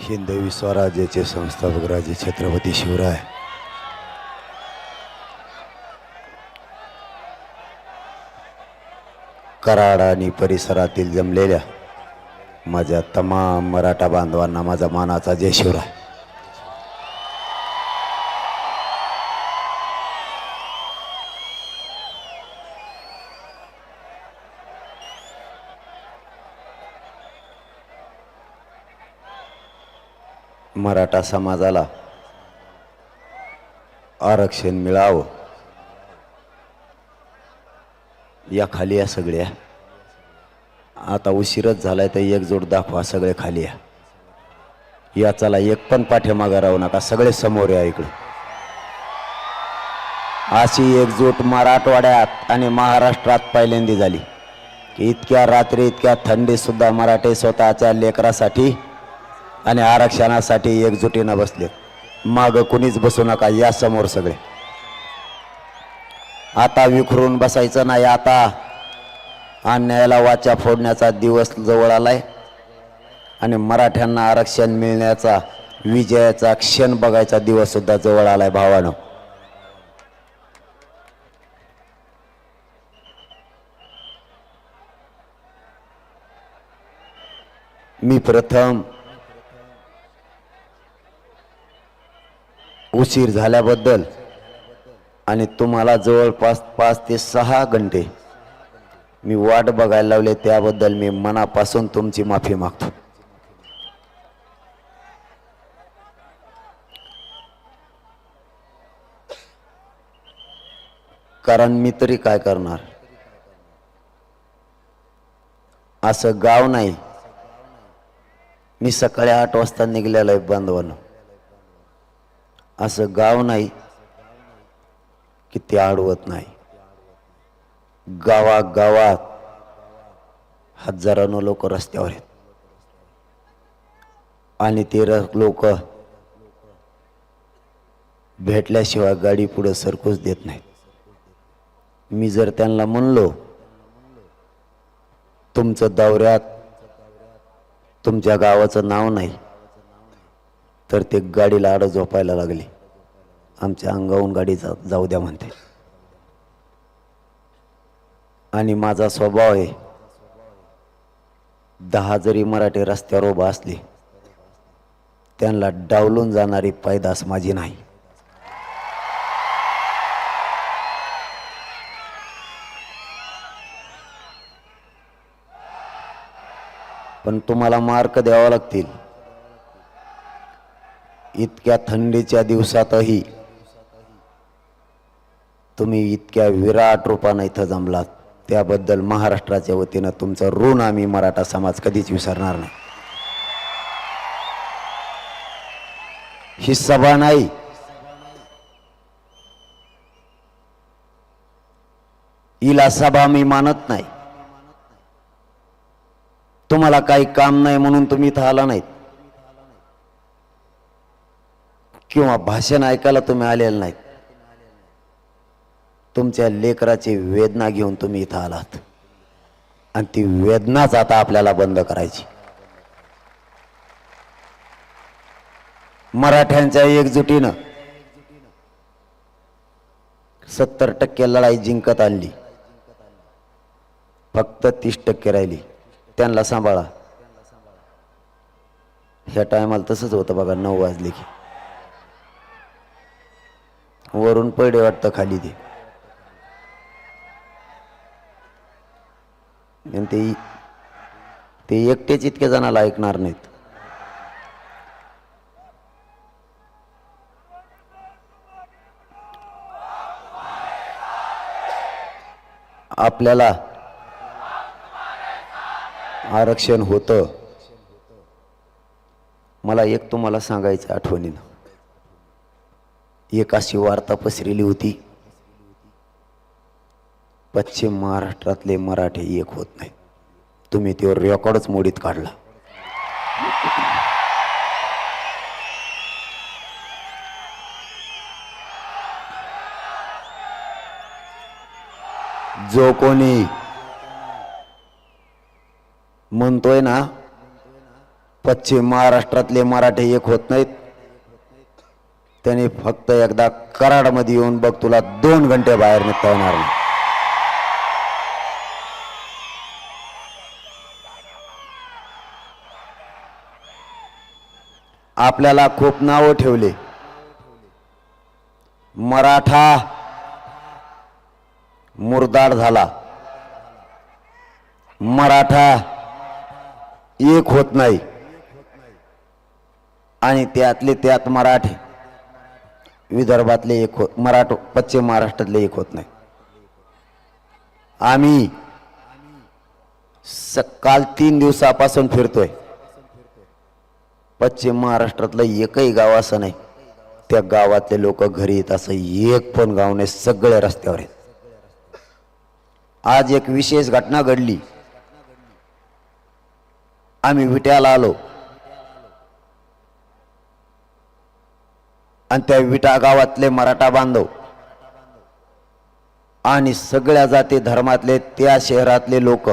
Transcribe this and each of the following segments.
हिंदवी स्वराज्याचे संस्थापक राजे छत्रपती शिवराय कराड आणि परिसरातील जमलेल्या माझ्या तमाम मराठा बांधवांना माझा मानाचा जय शिवराय। मराठा समाजाला आरक्षण मिळावं या खाली या सगळ्या आता उशीरच झालाय तर एकजूट दाखवा सगळे खाली या। या चला एक पण पाठीमागे राहू नका, सगळे समोर या इकडे। अशी एकजूट मराठवाड्यात आणि महाराष्ट्रात पहिल्यांदी झाली की इतक्या रात्री इतक्या थंडी सुद्धा मराठे स्वतःच्या लेकरासाठी आणि आरक्षणासाठी एकजुटीनं बसले। माग कुणीच बसू नका, या समोर सगळे। आता विखरून बसायचं नाही, आता अन्यायाला वाचा फोडण्याचा दिवस जवळ आलाय आणि मराठ्यांना आरक्षण मिळण्याचा विजयाचा क्षण बघायचा दिवस सुद्धा जवळ आलाय भावानो। मी प्रथम उशीर झाल्याबद्दल आणि तुम्हाला जवळपास 5 ते 6 घंटे मी वाट बघायला लावले त्याबद्दल मी मनापासून तुमची माफी मागतो। कारण मी तरी काय करणार, असं गाव नाही। मी सकाळी 8 वाजता निघलेलो आहे बांधवांनो, असं गाव नाही की ते अडवत नाही। गावागावात हजारांनो लोक रस्त्यावर आहेत आणि ते लोक भेटल्याशिवाय गाडी पुढे सरकूच देत नाहीत। मी जर त्यांना म्हणलो तुमचं दौऱ्यात तुमच्या गावाचं नाव नाही तर ते गाडीला आड झोपायला लागले, आमच्या अंगावून गाडी जाऊ द्या म्हणते। आणि माझा स्वभाव आहे 10 जरी मराठी रस्त्यावर उभा असले त्यांना डावलून जाणारी पैदास माझी नाही। पण तुम्हाला मार्क द्यावा लागतील। इतक्या थंडीच्या दिवसातही तुम्ही इतक्या विराट रूपाने इथं जमलात त्याबद्दल महाराष्ट्राच्या वतीनं तुमचं ऋण आम्ही मराठा समाज कधीच विसरणार नाही। ही सभा नाही, हिला सभा मी मानत नाही। तुम्हाला काही काम नाही म्हणून तुम्ही इथं आला नाहीत किंवा भाषण ऐकायला तुम्ही आलेले नाहीत, तुमच्या लेकराची वेदना घेऊन तुम्ही इथं आलात आणि ती वेदनाच आता आपल्याला बंद करायची। मराठ्यांच्या एकजुटीनं 70% लढाई जिंकत आणली, फक्त 30% राहिली। त्यांना सांभाळा। ह्या टायमाला तसंच होतं बघा, 9 वाजले की वरून पडे वाटतं खाली ते एकटेच इतके जणाला ऐकणार नाहीत। आपल्याला आरक्षण होतं। मला एक तुम्हाला सांगायचं आठवणीनं, एक अशी वार्ता पसरली होती, पश्चिम महाराष्ट्रातले मराठे एक होत नाहीत। तुम्ही त्यावर रेकॉर्डच मोडीत काढला। जो कोणी म्हणतोय ना पश्चिम महाराष्ट्रातले मराठे एक होत नाहीत. त्यांनी फक्त एकदा कराडमध्ये येऊन बघ, तुला 2 घंटे बाहेर निघता येणार नाही. आपल्याला खूप नावं ठेवले. मराठा मुरदाड झाला, मराठा एक होत नाही, आणि त्यातले त्यात मराठे विदर्भातले एक होत, पश्चिम महाराष्ट्रातले एक होत नाही. आम्ही काल 3 दिवसापासून फिरतोय. पश्चिम महाराष्ट्रातलं एकही गाव असं नाही त्या गावातले लोक घरी येत असं एक पण गाव नाही, सगळे रस्त्यावर आहेत. आज एक विशेष घटना घडली. आम्ही विट्याला आलो आणि त्या विटा गावातले मराठा बांधव आणि सगळ्या जाती धर्मातले त्या शहरातले लोक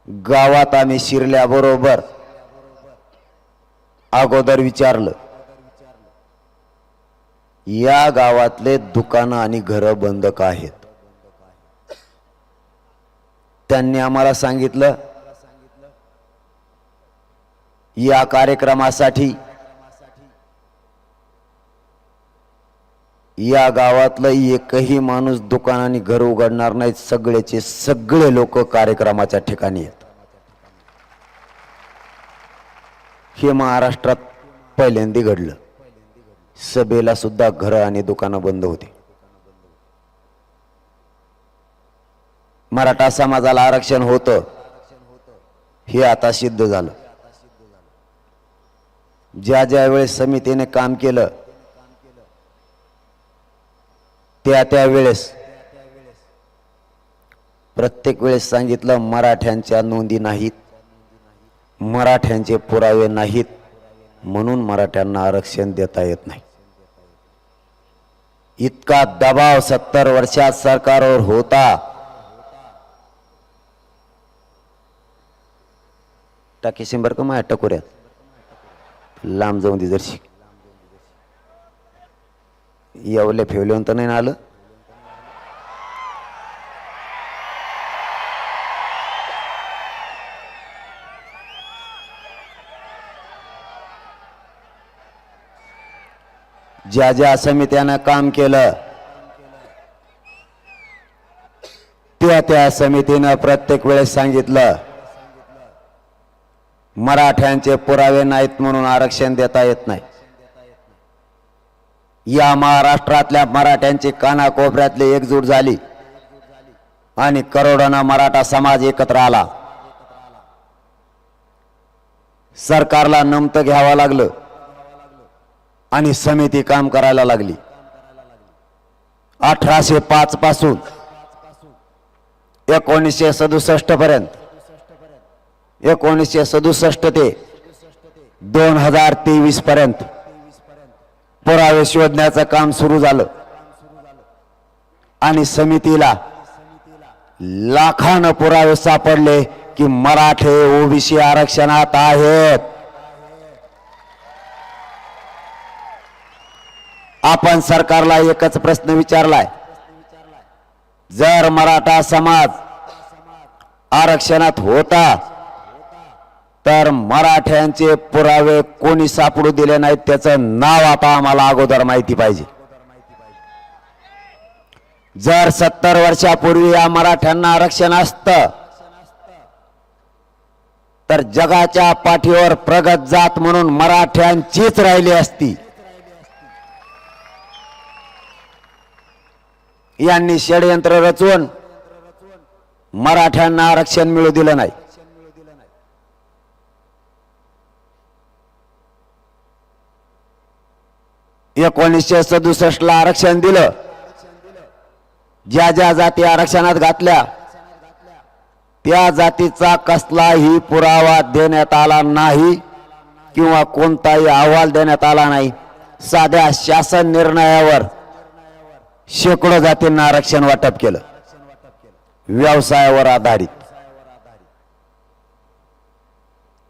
गावात आम्ही शिरल्याबरोबर अगोदर विचारलं, या गावातले दुकानं आणि घरं बंद का आहेत? त्यांनी आम्हाला सांगितलं, या कार्यक्रमासाठी या गावातलं एकही माणूस दुकान आणि घर उघडणार नाहीत, सगळेचे सगळे लोक कार्यक्रमाच्या ठिकाणी आहेत. हे महाराष्ट्रात पहिल्यांदा घडलं. सभेला सुद्धा घरं आणि दुकानं बंद होती. मराठा समाजाला आरक्षण होतं हे आता सिद्ध झालं. ज्या ज्या वेळेस समितीने काम केलं त्या वेळेस प्रत्येक वेळेस सांगितलं, मराठ्यांच्या नोंदी नाहीत, मराठ्यांचे पुरावे नाहीत, म्हणून मराठ्यांना आरक्षण देता येत नाही. इतका दबाव 70 वर्षात सरकारवर होता. टाकी शंभर का माझ्या टकोऱ्यात लांब जाऊन दे जरशी. येवले फेवले तर नाही ना आलं. ज्या ज्या समित्यानं काम केलं त्या समितीनं प्रत्येक वेळेस सांगितलं, मराठ्यांचे पुरावे नाहीत म्हणून आरक्षण देता येत नाही. या महाराष्ट्रातल्या मराठ्यांची कानाकोपऱ्यातली एकजूट झाली आणि करोडोना मराठा समाज एकत्र आला. सरकारला नमतं घ्यावं लागलं आणि समिती काम करायला लागली. 1805 पासून 1967 पर्यंत, 1967 ते 2023 पर्यंत पुरावे शोधण्याचं काम सुरू झालं आणि समितीला लाखांना पुरावे सापडले की मराठे ओबीसी आरक्षणात आहेत. आपण सरकारला एकच प्रश्न विचारलाय, जर मराठा समाज आरक्षणात होता तर मराठ्यांचे पुरावे कोणी सापडू दिले नाहीत त्याचं नाव आता आम्हाला अगोदर माहिती पाहिजे. जर 70 वर्षापूर्वी या मराठ्यांना आरक्षण असतं तर जगाच्या पाठीवर प्रगत जात म्हणून मराठ्यांचीच राहिली असती. यांनी षडयंत्र रचून मराठ्यांना आरक्षण मिळू दिलं नाही. एकोणीसशे 67 ला आरक्षण दिलं. ज्या ज्या जाती आरक्षणात घातल्या त्या जातीचा कसलाही पुरावा देण्यात आला नाही किंवा कोणताही अहवाल देण्यात आला नाही. साध्या शासन निर्णयावर शेकडो जातींना आरक्षण वाटप केलं, व्यवसायावर आधारित.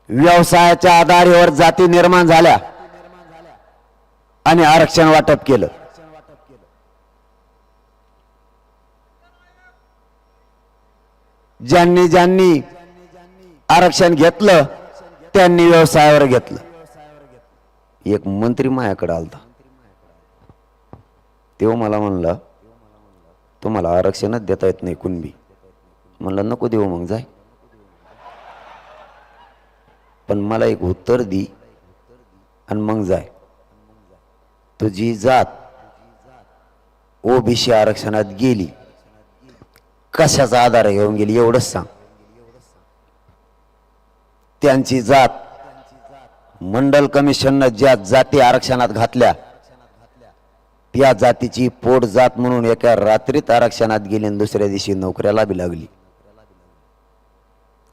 व्यवसायाच्या आधारावर जाती निर्माण झाल्या आणि आरक्षण वाटप केलं. ज्यांनी ज्यांनी आरक्षण घेतलं त्यांनी व्यवसायावर घेतलं. एक मंत्री माझ्याकडे आलता, तेव्हा मला म्हणला तुम्हाला आरक्षणच देता येत नाही कुणबी. म्हणलं नको देऊ मग जाय, पण मला एक उत्तर दी आणि मग जाय. तुझी जात ओबीसी आरक्षणात गेली, कशाचा आधार घेऊन गेली एवढंच सांग. त्यांची जात मंडल कमिशननं ज्या जाती आरक्षणात घातल्या त्या जातीची पोट जात म्हणून एका रात्रीत आरक्षणात गेली आणि दुसऱ्या दिवशी नोकऱ्याला बी लागली.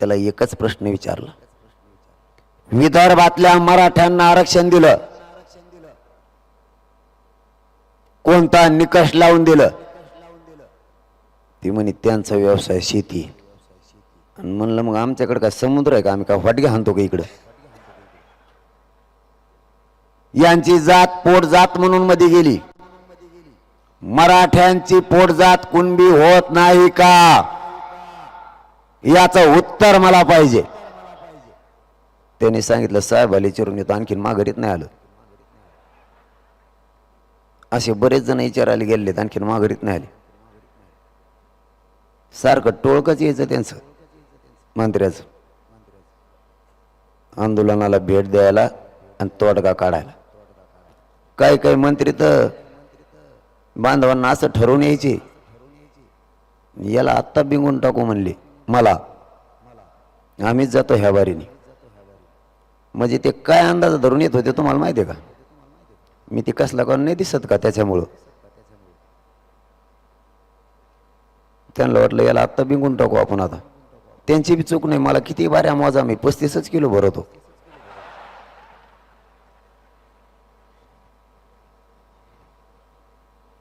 त्याला एकच प्रश्न विचारला, विदर्भातल्या मराठ्यांना आरक्षण दिलं, कोणता निकष लावून दिलं? ती म्हणे त्यांचा व्यवसाय शेती. आणि म्हणलं मग आमच्याकडे काय समुद्र आहे का, आम्ही काय वाटगे हाणतो का इकडं? यांची जात पोट जात म्हणून मध्ये गेली, मराठ्यांची पोट जात कुणबी होत नाही का, याचं उत्तर मला पाहिजे. त्यांनी सांगितलं साहेब आले चिरून येतो, आणखीन माघारीत नाही आलं. असे बरेच जण विचारायला गेलेत, आणखीन माघारीत नाही आले. सारखं टोळकच यायचं त्यांचं मंत्र्याचं, आंदोलनाला भेट द्यायला आणि तोडगा काढायला. काही काही मंत्री तर बांधवांना असं ठरवून यायचे, याला आत्ता बिंगून टाकू म्हणले मला, आम्हीच जातो ह्या बारीने. म्हणजे ते काय अंदाज धरून येत होते तुम्हाला माहिती आहे का? मी ते कसला कोण नाही दिसत का त्याच्यामुळं त्यांना वाटलं याला आत्ता बिंगून टाकू आपण. आता त्यांची बी चूक नाही, मला किती बाऱ्या मोजा, मी 35 किलो भरवतो.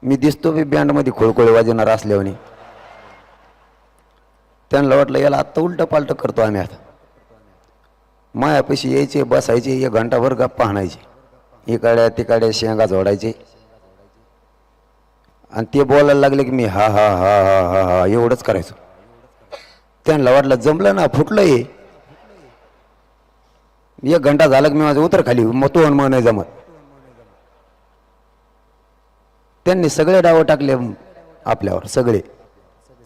मी दिसतो बी बँड मध्ये खोळखोळे वाजवणार असल्याने. त्यांना वाटलं याला आत्ता उलट पालट करतो आम्ही. आता मायापाशी यायचे, बसायचे, 1 घंटाभर गप्पा हाणायचे, इकडे तिकडे शेंगा जोडायचे आणि ते बोलायला लागले की मी हा हा हा हा हा हा एवढंच करायचो. त्यांना वाटलं जमलं ना, फुटलंय. 1 घंटा झाला की मी माझं उतर खाली, मग तो मग नाही जमत. त्यांनी सगळे डाव टाकले आपल्यावर, सगळे.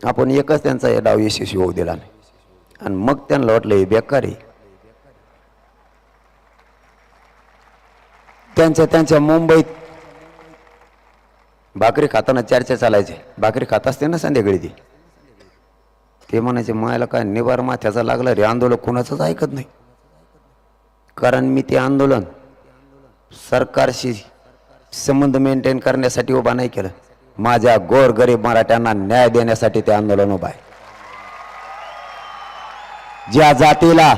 आपण एकच त्यांचा हे डाव यशस्वी होऊ दिला नाही. आणि मग त्यांना वाटलं हे बेकार आहे. त्यांच्या मुंबईत भाकरी खाताना चर्चा चालायचे, भाकरी खात असते ना संध्याकाळी ते म्हणायचे मायाला काय निवार माथ्याचा लागला रे, आंदोलन कोणाचंच ऐकत नाही. कारण मी ते आंदोलन सरकारशी संबंध मेंटेन करण्यासाठी उभा नाही केलं, माझ्या गोरगरीब मराठ्यांना न्याय देण्यासाठी ते आंदोलन उभा आहे. ज्या जातीला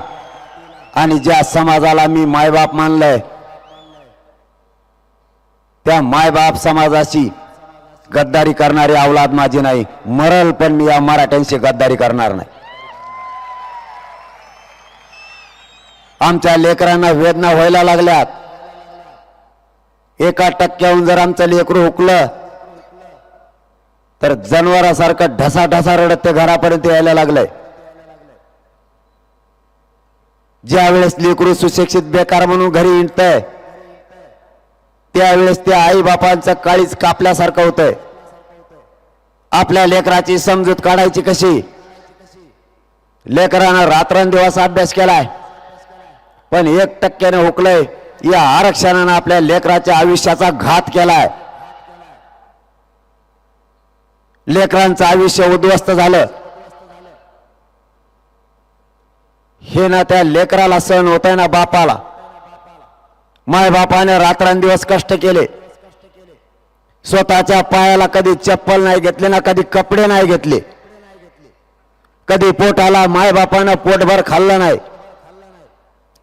आणि ज्या समाजाला मी मायबाप मानलंय त्या मायबाप समाजाची गद्दारी करणारी औलाद माझी नाही. मरल पण मी या मराठ्यांशी गद्दारी करणार नाही. आमच्या लेकरांना वेदना व्हायला लागल्यात. 1% जर आमचं लेकरू हुकलं तर जनावरासारखं ढसा ढसा रडत ते घरापर्यंत यायला लागलंय. ज्या वेळेस लेकरू सुशिक्षित बेकार म्हणून घरी हिंडतंय त्यावेळेस त्या आई बापांचं काळीच कापल्यासारखं होतंय. आपल्या लेकराची समजूत काढायची कशी? लेकरानं रात्रंदिवस अभ्यास केलाय पण 1% हुकलंय. या आरक्षणानं आपल्या लेकराच्या आयुष्याचा घात केलाय. लेकरांचं आयुष्य उद्ध्वस्त झालं. हे ना त्या लेकराला सहन होतंय ना बापाला. माय बापाने रात्रंदिवस कष्ट केले, स्वतःच्या पायाला कधी चप्पल नाही घेतले ना कधी कपडे नाही घेतले, कधी पोटाला माय बापानं पोटभर खाल्लं नाही.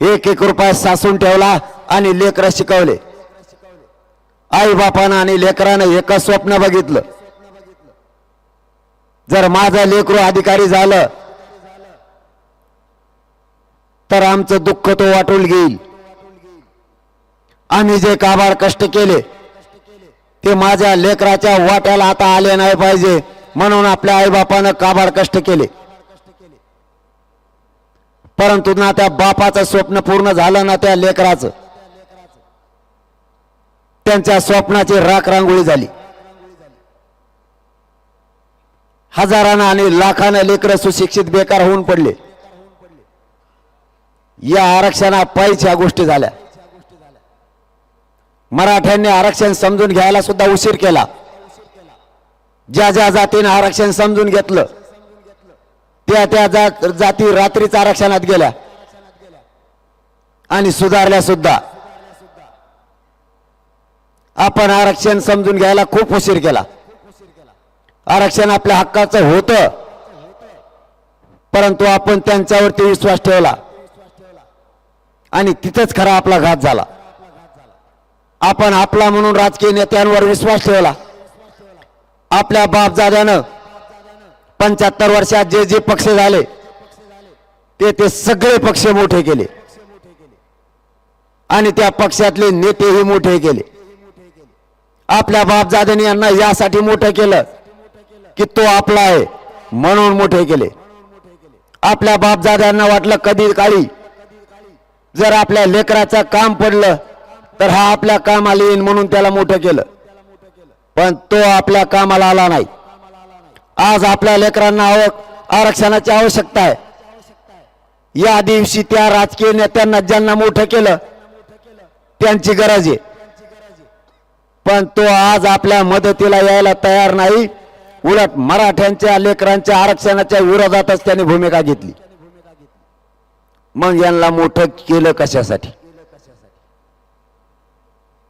1-1 रुपया सासून ठेवला आणि लेकरं शिकवले. आई बापानं आणि लेकरानं एकच स्वप्न बघितलं, जर माझं लेकरू अधिकारी झालं तर आमचं दुःख तो वाटून घेईल. आम्ही जे काबाड कष्ट केले ते माझ्या लेकराच्या वाट्याला आता आले नाही पाहिजे म्हणून आपल्या आईबापानं काबाड कष्ट केले. परंतु ना त्या बापाचं स्वप्न पूर्ण झालं ना त्या लेकराचं. त्यांच्या स्वप्नाची राख रांगोळी झाली. हजारानं आणि लाखानं लेकरं सुशिक्षित बेकार होऊन पडले. या आरक्षणापायीच्या गोष्टी झाल्या. मराठ्यांनी आरक्षण समजून घ्यायला सुद्धा उशीर केला. ज्या ज्या जातीने आरक्षण समजून घेतलं त्या त्या जाती रात्रीच आरक्षणात गेल्या आणि सुधारल्या सुद्धा. आपण आरक्षण समजून घ्यायला खूप उशीर केला. आरक्षण आपल्या हक्काचं होतं परंतु आपण त्यांच्यावरती विश्वास ठेवला आणि तिथेच खरा आपला घात झाला. आपण आपला म्हणून राजकीय नेत्यांवर विश्वास ठेवला. आपल्या बापजाद्यानं 75 वर्षात जे जे पक्ष झाले ते सगळे पक्ष मोठे केले आणि त्या पक्षातले नेतेही मोठे केले. आपल्या बापजाद्यांनी यांना यासाठी मोठं केलं की तो आपला आहे म्हणून मोठे केले. आपल्या बापजाद्यांना वाटलं कधी काळी जर आपल्या लेकराचं काम पडलं तर हा आपल्या कामाला येईन म्हणून त्याला मोठं केलं. पण तो आपल्या कामाला आला नाही. आज आपल्या लेकरांना आरक्षणाची आवश्यकता आहे. या दिवशी त्या राजकीय नेत्यांना ज्यांना मोठं केलं त्यांची गरज आहे. पण तो आज आपल्या मदतीला यायला तयार नाही. उलट मराठ्यांच्या लेकरांच्या आरक्षणाच्या विरोधातच त्यांनी भूमिका घेतली. मग यांना मोठं केलं कशासाठी?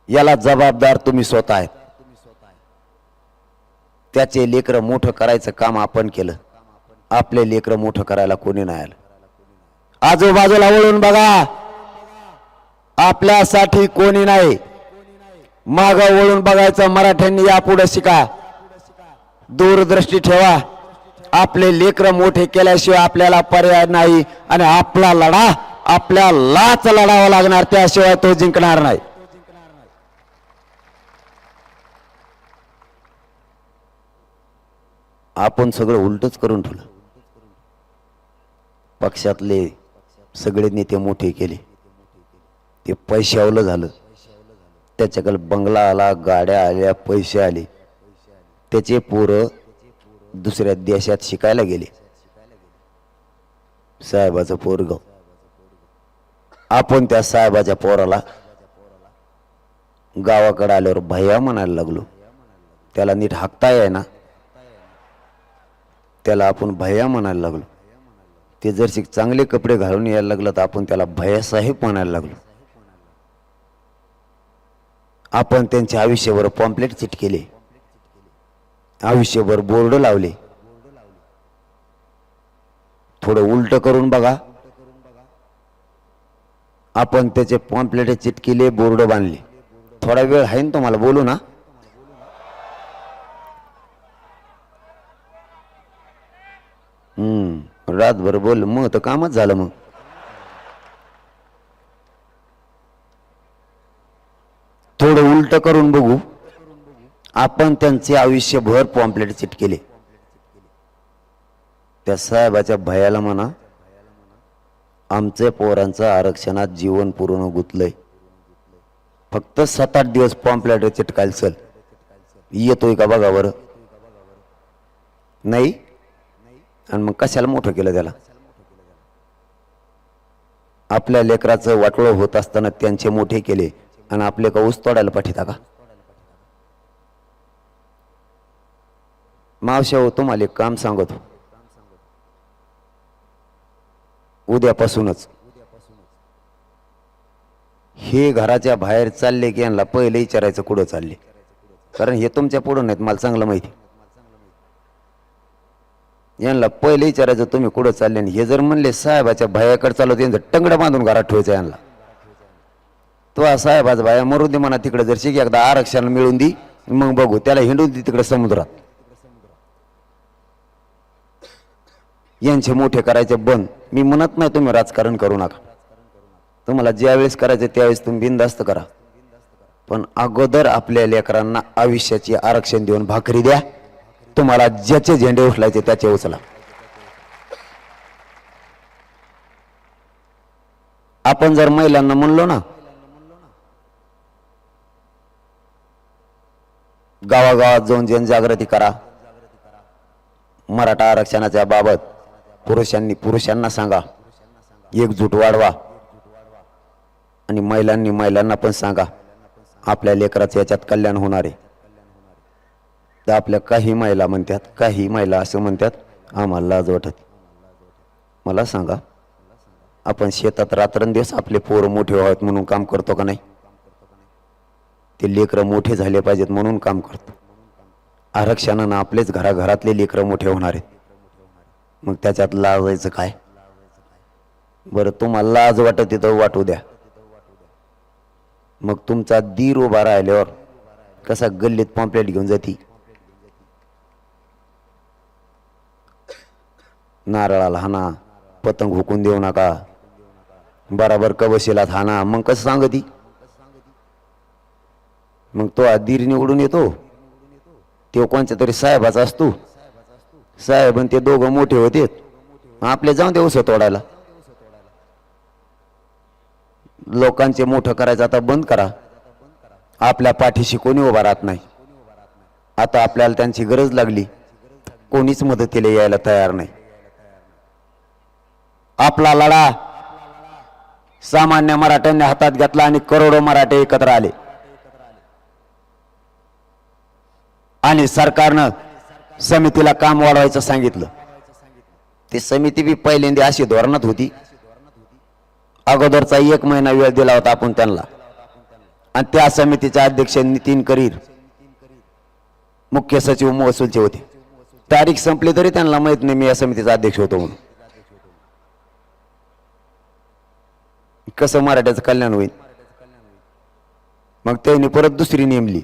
याला जबाबदार तुम्ही स्वतः आहेत. त्याचे लेकरं मोठं करायचं काम आपण केलं. आपले लेकरं मोठं करायला कोणी नाही आलं. आजूबाजूला वळून बघा, आपल्यासाठी कोणी नाही. मागं वळून बघायचं मराठ्यांनी यापुढे शिका. दूरदृष्टी ठेवा. आपले लेकरं मोठे केल्याशिवाय आपल्याला पर्याय नाही आणि आपला लढा आपल्यालाच लढावा लागणार, त्याशिवाय तो जिंकणार नाही. आपण सगळं उलटच करून ठेवलं. पक्षातले सगळे नेते मोठे केले. ते पैशावलं झालं. त्याच्याकडे बंगला आला, गाड्या आल्या, पैसे आले. त्याचे पोरं दुसऱ्या देशात शिकायला गेले. साहेबाचं पोरग. आपण त्या साहेबाच्या पोराला गावाकडे आल्यावर भैया म्हणायला लागलो. त्याला नीट हाकता आहे ना, त्याला आपण भैया म्हणायला लागलो. ते जर चांगले कपडे घालून यायला लागलं तर आपण त्याला भैया साहेब म्हणायला लागलो. आपण त्यांच्या आयुष्यावर पॉम्पलेट चिटकेले, आयुष्यभर बोर्ड लावले. थोडं उलट करून बघा. आपण त्याचे पॉम्पलेट चिटकेले, बोर्ड बांधले. थोडा वेळ आहे ना तुम्हाला, बोलू ना. रातभर बोल मग तर कामच झालं. मग थोडं उलट करून बघू. आपण त्यांचे आयुष्यभर पॉम्पलेट चिटकेले. त्या साहेबाच्या भयाला म्हणा, आमच्या पोरांचं आरक्षणात जीवन पूर्ण गुंतलंय. फक्त 7-8 दिवस पॉम्पलेट चिटकायला चल, येतोय का बघा बरं. नाही आणि मग कशाला मोठं केलं त्याला. आपल्या लेकराचं वाटोळं होत असताना त्यांचे मोठे केले आणि आपले का ऊस तोडायला पाठीता का. मावश्या हो, तुम्हाला एक काम सांगतो. उद्यापासूनच हे घराच्या बाहेर चालले की यांना पहिले विचारायचं कुठं चालले. कारण हे तुमच्या पुढं नाहीत, मला चांगलं माहिती. यांना पहिले विचारायचं तुम्ही कुठं चालले. हे जर म्हणले साहेबाच्या भायाकडे चालू, त्यांचं टंगडं बांधून घरात ठेवायचं यांना. तो साहेबाचा भाया मरू दे म्हणा तिकडे. जर शिक एकदा आरक्षण मिळून दी मग बघू. त्याला हिंडून दे तिकडे समुद्रात. यांचे मोठे करायचे बंद. मी म्हणत नाही तुम्ही राजकारण करू नका. तुम्हाला ज्यावेळेस करायचं त्यावेळेस तुम्ही बिनधास्त करा, पण अगोदर आपल्या लेकरांना आयुष्याची आरक्षण देऊन भाकरी द्या. तुम्हाला ज्याचे झेंडे उचलायचे त्याचे उचला. आपण जर महिलांना म्हणलो ना, गावागावात जाऊन जनजागृती करा, मराठा आरक्षणाच्या बाबत पुरुषांना सांगा, एकजूट वाढवा, आणि महिलांना पण सांगा आपल्या लेकराचं याच्यात कल्याण होणार आहे. तर आपल्या काही महिला असं म्हणतात, आम्हाला लाज वाटत. मला सांगा, आपण शेतात रात्रंदिवस आपले पोरं मोठे व्हावेत म्हणून काम करतो का नाही? ते लेकरं मोठे झाले पाहिजेत म्हणून काम करतो. आरक्षणानं आपलेच घराघरातले लेकरं मोठे होणार आहेत. मग त्याच्यात लाजायचं काय? बरं, तुम्हाला लाज वाटत तर वाटू द्या. मग तुमचा दीर उभा राहिल्यावर कसा गल्लीत पॉम्पलेट घेऊन जाती, नारळाला हाना, पतंग हुकून देऊ नका, बराबर कवशीला हाना, मग कसं सांगती? मग तो दीर निवडून येतो, तो कोणत्या तरी साहेबाचा असतो. साहेब आणि ते दोघं मोठे होते, आपले जाऊन दे उसं तोडायला. लोकांचे मोठं करायचं आता बंद करा. आपल्या पाठीशी कोणी उभा राहत नाही. आता आपल्याला त्यांची गरज लागली, कोणीच मदतीला यायला तयार नाही. आपला लढा सामान्य मराठ्यांनी हातात घेतला आणि करोडो मराठे एकत्र आले. आणि सरकारनं समितीला काम वाढवायचं सांगितलं. ती समिती बी पहिल्यांदा अशी धोरणात होती, अगोदरचा 1 महिना वेळ दिला होता आपण त्यांना. आणि त्या समितीचे अध्यक्ष नितीन करीर मुख्य सचिव महसूलचे होते. तारीख संपली तरी त्यांना माहित नाही मी या समितीचा अध्यक्ष होतो म्हणून. कसं मराठ्याचं कल्याण होईल? मग त्यांनी परत दुसरी नेमली.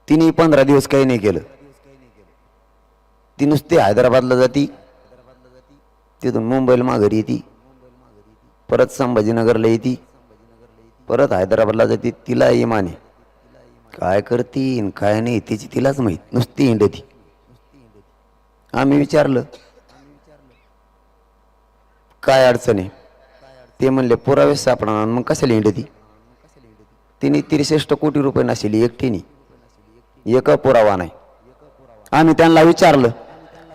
तिने 15 दिवस काही नाही केलं. ती नुसती हैदराबादला जाती, तिथून मुंबईला माघारी येते, परत संभाजीनगरला येते, परत हैदराबादला जाते. तिला इमान आहे, काय करतीन काय नाही तिची तिलाच माहीत, नुसती हिंडती. आम्ही विचारलं काय अडचण आहे? ते म्हणले पुरावे सापडणार. मग कशाला हिंडती? तिने 63 कोटी रुपये नसेली एकटीने, एक पुरावा नाही. आम्ही त्यांना विचारलं,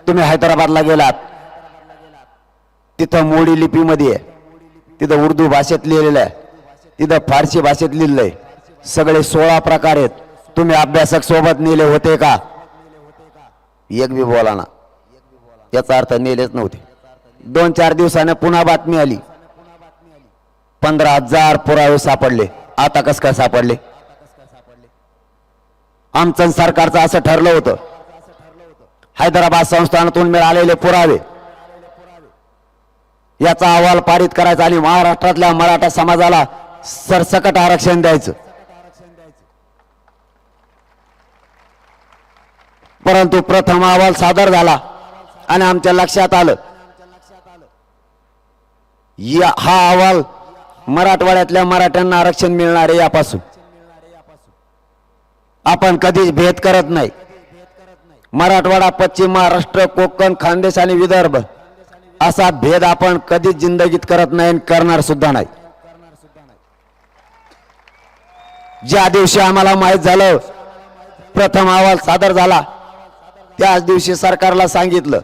तुम्ही हैदराबादला गेलात, तिथं मोडी लिपीमध्ये आहे, तिथं उर्दू भाषेत लिहिलेलं आहे, तिथं फारसी भाषेत लिहिलेलं आहे, सगळे 16 प्रकार आहेत. तुम्ही अभ्यासक सोबत नेले होते का? एक बी बोला ना. याचा अर्थ नेलेच नव्हते. 2-4 दिवसाने पुन्हा बातमी आली, 15,000 पुरावे सापडले. आता कस काय सापडले? आमचं सरकारचं असं ठरलं होतं, हैदराबाद संस्थानातून मिळालेले पुरावे याचा अहवाल पारित करायचा आणि महाराष्ट्रातल्या मराठा समाजाला सरसकट आरक्षण द्यायचं. परंतु प्रथम अहवाल सादर झाला आणि आमच्या लक्षात आलं, हा अहवाल मराठवाड्यातल्या मराठ्यांना आरक्षण मिळणार आहे यापासून आपण कधीच भेद करत नाही. मराठवाडा, पश्चिम महाराष्ट्र, कोकण, खानदेश आणि विदर्भ असा भेद आपण कधीच जिंदगीत करत नाही आणि करणार सुद्धा नाही. ज्या दिवशी आम्हाला माहित झालं प्रथम अहवाल सादर झाला, त्याच दिवशी सरकारला सांगितलं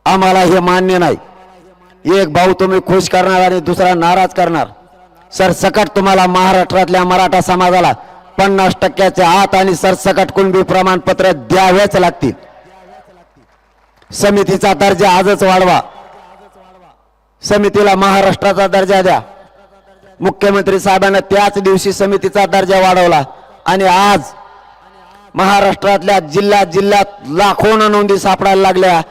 आम्हाला हे मान्य नाही. एक भाऊ तुम्ही खुश करणार आणि दुसरा नाराज करणार. सरसकट तुम्हाला महाराष्ट्रातल्या मराठा समाजाला 50% आत आणि सरसकट कुणबी प्रमाणपत्र द्यावेच लागतील. समितीचा दर्जा आजच वाढवा. समितीला महाराष्ट्राचा दर्जा द्या. मुख्यमंत्री साहेबांना त्याच दिवशी समितीचा दर्जा वाढवला आणि आज महाराष्ट्रातल्या जिल्ह्यात लाखोंना नोंदी सापडायला लागल्या.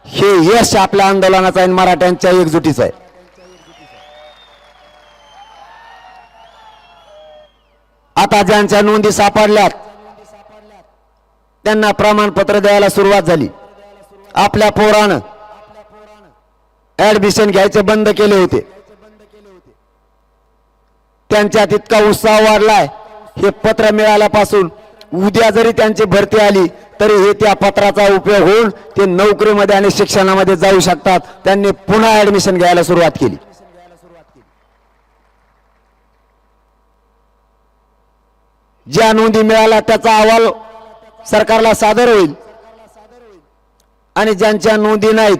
हे यश आपल्या आंदोलनाचं आणि मराठ्यांच्या एकजुटीचं आहे. आता ज्यांच्या नोंदी सापडल्यात त्यांना प्रमाणपत्र द्यायला सुरुवात झाली. आपल्या पोरानं ऍडमिशन घ्यायचे बंद केले होते, त्यांच्यात इतका उत्साह वाढलाय. हे पत्र मिळाल्यापासून उद्या जरी त्यांची भरती आली तरी हे त्या पत्राचा उपयोग होऊन ते नोकरीमध्ये आणि शिक्षणामध्ये जाऊ शकतात. त्यांनी पुन्हा ऍडमिशन घ्यायला सुरुवात केली. ज्या नोंदी मिळाल्या त्याचा अहवाल सरकारला सादर होईल आणि ज्यांच्या नोंदी नाहीत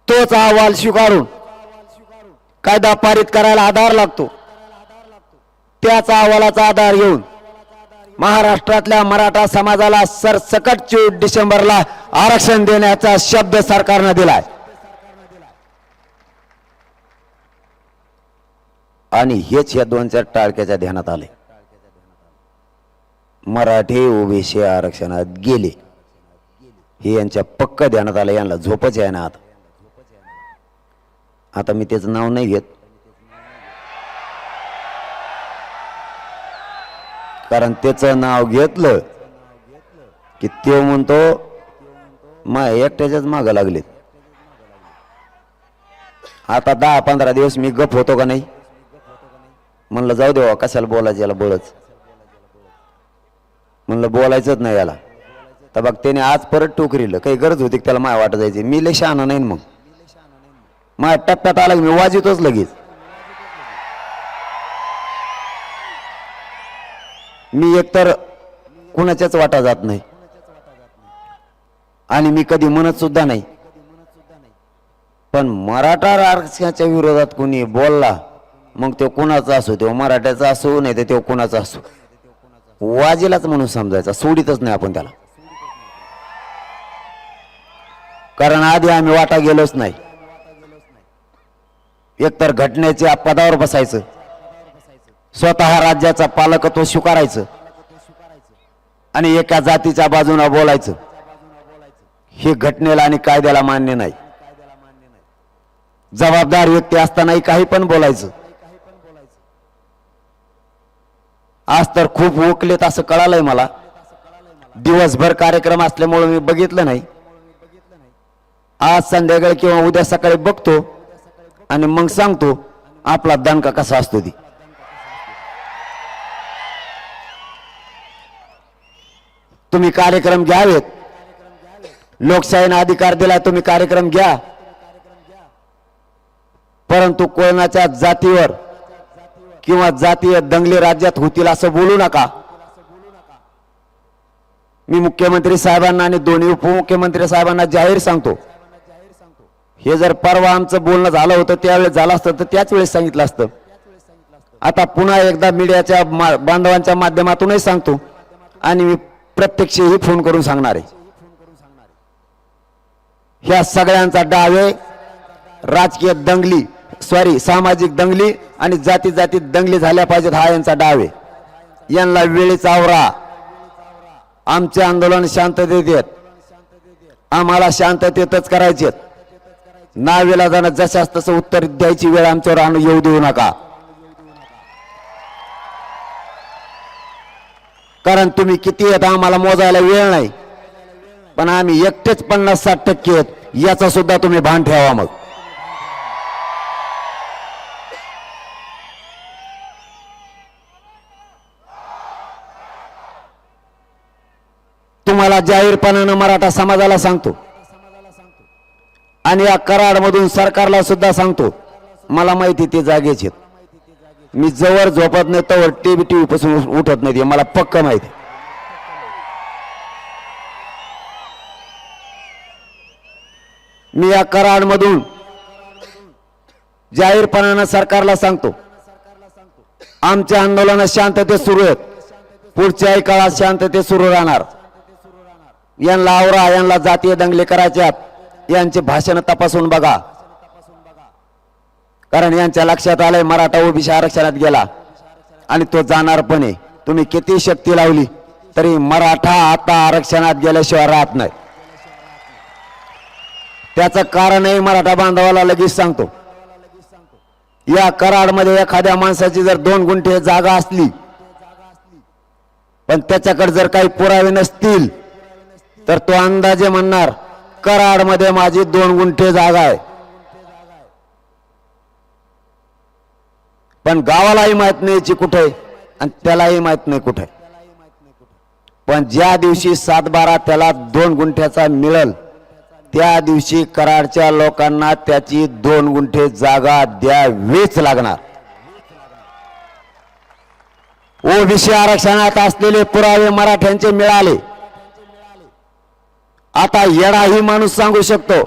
तोच अहवाल स्वीकारून कायदा पारित करायला आधार लागतो. त्याच अहवालाचा आधार घेऊन महाराष्ट्रातल्या मराठा समाजाला सरसकट 24 डिसेंबरला आरक्षण देण्याचा शब्द सरकारने दिलाय. आणि हेच या 2-4 टाळक्याच्या ध्यानात आले. मराठी ओबीसी आरक्षणात गेले हे यांच्या पक्क ध्यानात आलं. यांना झोपच आहे ना. आता मी त्याचं नाव नाही घेत कारण त्याचं नाव घेतलं की तो म्हणतो मा एकट्याच्याच मागं लागलेत. आता 10-15 दिवस मी गप होतो का नाही. म्हणलं जाऊ देवा कशाला बोलायचं याला बोलच. म्हणलं बोलायचंच नाही याला. तर बघ त्याने आज परत टोकरीलं. काही गरज होती त्याला माय वाटत जायची. मी लय शहाणा नाही. मग माझ्या टप्प्यात आला मी वाजितोच लगेच. मी एकतर कुणाच्याच वाटा जात नाही आणि मी कधी म्हणत सुद्धा नाही. पण मराठा आरक्षणाच्या विरोधात कोणी बोलला मग तो कुणाचा असो, तो मराठ्याचा असो नाही तर तो कुणाचा असो, वाजेलाच म्हणून समजायचा. सोडीतच नाही आपण त्याला. कारण आधी आम्ही वाटा गेलोच नाही. एकतर घटनेच्या पदावर बसायचं, स्वतः राज्याचा पालकत्व स्वीकारायचं आणि एका जातीच्या बाजूने बोलायचं. हे घटनेला आणि कायद्याला मान्य नाही. जबाबदार व्यक्ती असतानाही काही पण बोलायचं. आज तर खूप ओकलेत असं कळालंय मला. दिवसभर कार्यक्रम असल्यामुळे मी बघितलं नाही. आज संध्याकाळी किंवा उद्या सकाळी बघतो आणि मग सांगतो आपला दणका कसा असतो ती. तुम्ही कार्यक्रम घ्यावेत. लोकशाहीने अधिकार दिलाय, तुम्ही कार्यक्रम घ्या. परंतु कोणाच्या जातीवर किंवा जातीय दंगली राज्यात होतील असं बोलू नका. मी मुख्यमंत्री साहेबांना आणि दोन्ही उपमुख्यमंत्री साहेबांना जाहीर सांगतो, हे जर परवा आमचं बोलणं झालं होतं त्यावेळेस झालं असतं तर त्याच वेळेस सांगितलं असतं. आता पुन्हा एकदा मीडियाच्या बांधवांच्या माध्यमातूनही सांगतो आणि मी प्रत्यक्षही फोन करून सांगणार आहे. ह्या सगळ्यांचा डाव आहे. राजकीय दंगली सामाजिक दंगली आणि जाती जातीत दंगली झाल्या पाहिजेत हा यांचा डाव आहे. यांना वेळीच आवरा. आमचे आंदोलन शांततेत येत, आम्हाला शांततेतच करायचे. नाविलाजानं जशास तसं उत्तर द्यायची वेळ आमच्यावर आणून येऊ देऊ नका. कारण तुम्ही किती येत आम्हाला मोजायला वेळ नाही. पण आम्ही एकटेच 50-60% आहेत याचा सुद्धा तुम्ही भान ठेवा. मग तुम्हाला जाहीरपणानं मराठा समाजाला सांगतो आणि या कराडमधून सरकारला सुद्धा सांगतो, मला माहिती ते जागेच आहेत. मी जवळ झोपत नाही तवर टीव्ही पासून उठत नाही, मला पक्क माहिती. मी या कराडमधून जाहीरपणानं सरकारला सांगतो, आमचे आंदोलन शांततेत सुरू आहेत. पुढच्याही काळात शांततेत सुरू राहणार. यांना आवरा. यांना जातीय दंगली करायच्यात. यांचे भाषण तपासून बघा. कारण यांच्या लक्षात आलंय मराठा ओबीसी आरक्षणात गेला आणि तो जाणार पण आहे. तुम्ही किती शक्ती लावली तरी मराठा आता आरक्षणात गेल्याशिवाय राहत नाही. त्याचं कारणही मराठा बांधवाला लगेच सांगतो. या कराडमध्ये एखाद्या माणसाची जर 2 गुंठे जागा असली पण त्याच्याकडे जर काही पुरावे नसतील तर तो अंदाजे म्हणणार कराडमध्ये माझी 2 गुंठे जागा आहे. पण गावालाही माहित नाही याची कुठे आहे आणि त्यालाही माहित नाही कुठे. पण ज्या दिवशी 7/12 त्याला 2 गुंठ्याचा मिळेल त्या दिवशी कराडच्या लोकांना त्याची 2 गुंठे जागा द्यावीच लागणार. ओबीसी आरक्षणात असलेले पुरावे मराठ्यांचे मिळाले. आता येडाही माणूस सांगू शकतो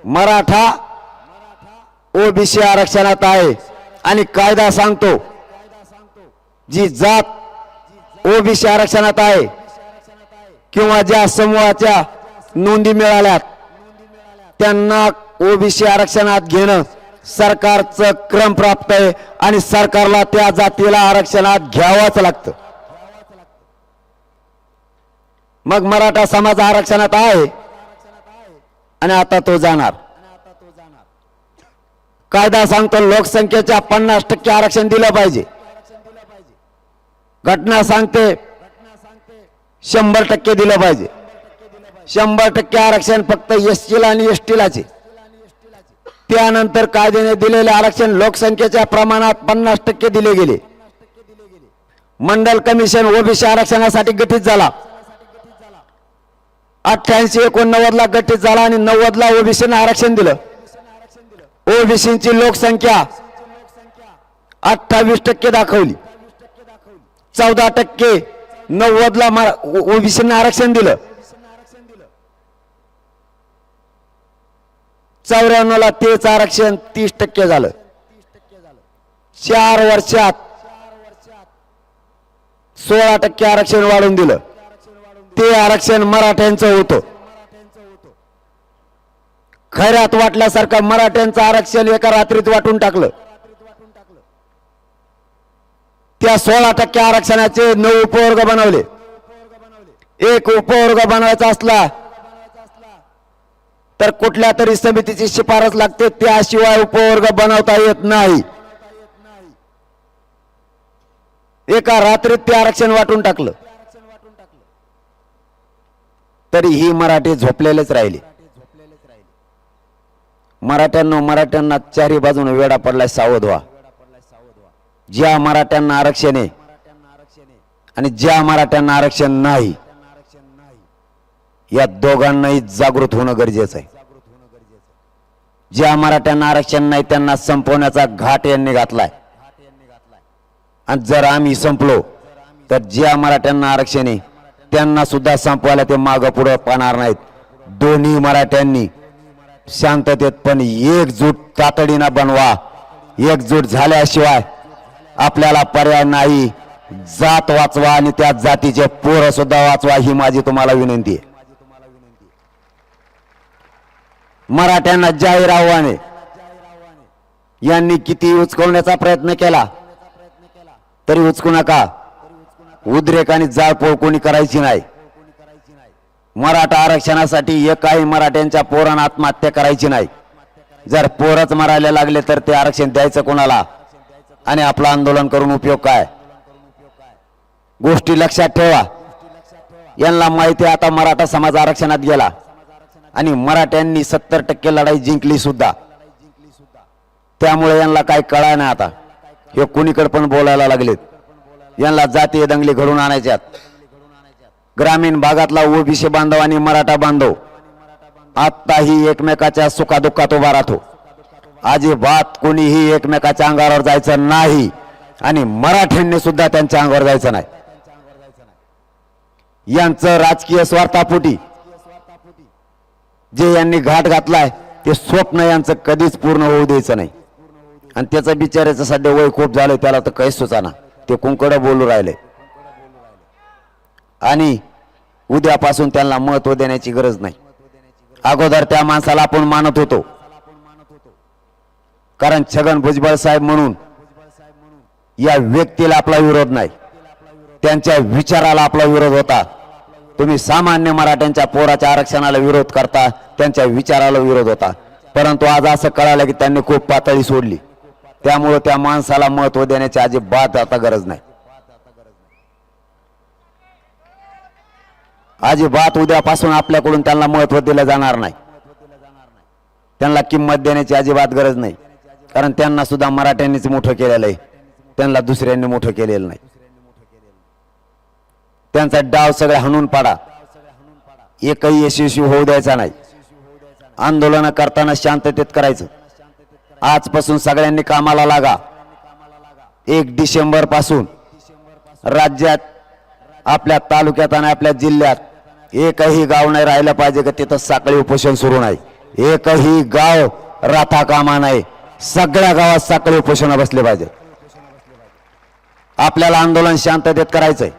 मराठा ओबीसी आरक्षणात आहे आणि कायदा सांगतो जी जात ओबीसी आरक्षणात आहे किंवा ज्या समूहाच्या नोंदी मिळाल्यात त्यांना ओबीसी आरक्षणात घेणं सरकारचं क्रम प्राप्त आहे आणि सरकारला त्या जातीला आरक्षणात घ्यावंच लागतं. मग मराठा समाज आरक्षणात आहे आणि आता तो जाणार. कायदा सांगतो लोकसंख्येच्या 50% आरक्षण दिलं पाहिजे. घटना सांगते 100% दिलं पाहिजे. 100% आरक्षण फक्त एसटीला आणि एसटीलाचे. त्यानंतर कायद्याने दिलेले आरक्षण लोकसंख्येच्या प्रमाणात 50% दिले गेले. मंडल कमिशन ओबीसी आरक्षणासाठी गठीत झाला. 88-89 ला गठीत झाला आणि 90 ला ओबीसीने आरक्षण दिलं. ओबीसीची लोकसंख्या 28% दाखवली. 14% 90 ला ओबीसीने आरक्षण दिलं. 94 ला तेच आरक्षण 30% झालं. 4 वर्षात 16% आरक्षण वाढवून दिलं. ते आरक्षण मराठ्यांचं होतं. खऱ्यात वाटल्यासारखं मराठ्यांचं आरक्षण एका रात्रीत वाटून टाकलं. त्या 16% आरक्षणाचे 9 उपवर्ग बनवले. एक उपवर्ग बनवायचा असला तर कुठल्या तरी समितीची शिफारस लागते. त्याशिवाय उपवर्ग बनवता येत नाही. एका रात्रीत ते आरक्षण वाटून टाकलं. तरी ही मराठी झोपलेलेच राहिले. मराठ्यांना चारी बाजूने वेडा पडलाय. सावध व्हा. ज्या मराठ्यांना आरक्षण आहे आणि ज्या मराठ्यांना आरक्षण नाही या दोघांनाही जागृत होणं गरजेचं आहे. ज्या मराठ्यांना आरक्षण नाही त्यांना संपवण्याचा घाट यांनी घातलाय. आणि जर आम्ही संपलो तर ज्या मराठ्यांना आरक्षण आहे त्यांना सुद्धा संपवायला ते मागं पुढं पाहणार नाहीत. दोन्ही मराठ्यांनी शांततेत पण एकजूट तातडीनं बनवा. एकजूट झाल्याशिवाय आपल्याला पर्याय नाही. जात वाचवा आणि त्या जातीचे पोरं सुद्धा वाचवा ही माझी तुम्हाला विनंती आहे. मराठ्यांना जाहीर आव्हान आहे. यांनी किती उचकवण्याचा प्रयत्न केला तरी उचकू नका. उद्रेक आणि जाळपोळ कोणी करायची नाही. मराठा आरक्षणासाठी एकाही मराठ्यांच्या पोरांना आत्महत्या करायची नाही. जर पोरच मरायला लागले तर ते आरक्षण द्यायचं कोणाला आणि आपलं आंदोलन करून उपयोग काय. गोष्टी लक्षात ठेवा. यांना माहिती आहे आता मराठा समाज आरक्षणात गेला आणि मराठ्यांनी 70% लढाई जिंकली सुद्धा. त्यामुळे यांना काय कळाय नाही. आता हे कुणीकडे पण बोलायला लागलेत. यांना जातीय दंगली घडून आणायच्यात. ग्रामीण भागातला ओबीसी बांधव आणि मराठा बांधव आत्ताही एकमेकाच्या सुखादुःखात उभा राहतो. अजिबात कोणीही एकमेकाच्या अंगावर जायचं नाही आणि मराठ्यांनी सुद्धा त्यांच्या अंगावर जायचं नाही. यांचं राजकीय स्वार्थापोटी जे यांनी घाट घातलाय ते स्वप्न यांचं कधीच पूर्ण होऊ द्यायचं नाही. आणि त्याचं बिचाराचं सध्या वय खूप झालंय. त्याला तर काही सुचाना. ते कुंकडं बोलू राहिले आणि उद्यापासून त्यांना महत्व देण्याची गरज नाही. अगोदर त्या माणसाला आपण मानत होतो कारण छगन भुजबळ साहेब म्हणून या व्यक्तीला आपला विरोध नाही. त्यांच्या विचाराला आपला विरोध होता. तुम्ही सामान्य मराठ्यांच्या पोराच्या आरक्षणाला विरोध करता. त्यांच्या विचाराला विरोध होता. परंतु आज असं कळालं की त्यांनी खूप पातळी सोडली. त्यामुळे त्या माणसाला महत्व देण्याची अजिबात आता गरज नाही. अजिबात उद्यापासून आपल्याकडून त्यांना महत्व दिलं जाणार नाही. त्यांना किंमत देण्याची अजिबात गरज नाही. कारण त्यांना सुद्धा मराठ्यांनीच मोठं केलेलं आहे, त्यांना दुसऱ्यांनी मोठं केलेलं नाही. त्यांचा डाव सगळे हाणून पाडा, एकही यशस्वी होऊ द्यायचा नाही. आंदोलन करताना शांततेत करायचं. आजपासून सगळ्यांनी कामाला लागा. 1 डिसेंबर पासून राज्यात, आपल्या तालुक्यात आणि आपल्या जिल्ह्यात एकही गाव नाही राहिलं पाहिजे की तिथं साखळी उपोषण सुरू नाही. एकही गाव राथा कामा नाही. सगळ्या गावात साखळी उपोषण बसले पाहिजे. आपल्याला आंदोलन शांततेत करायचंय.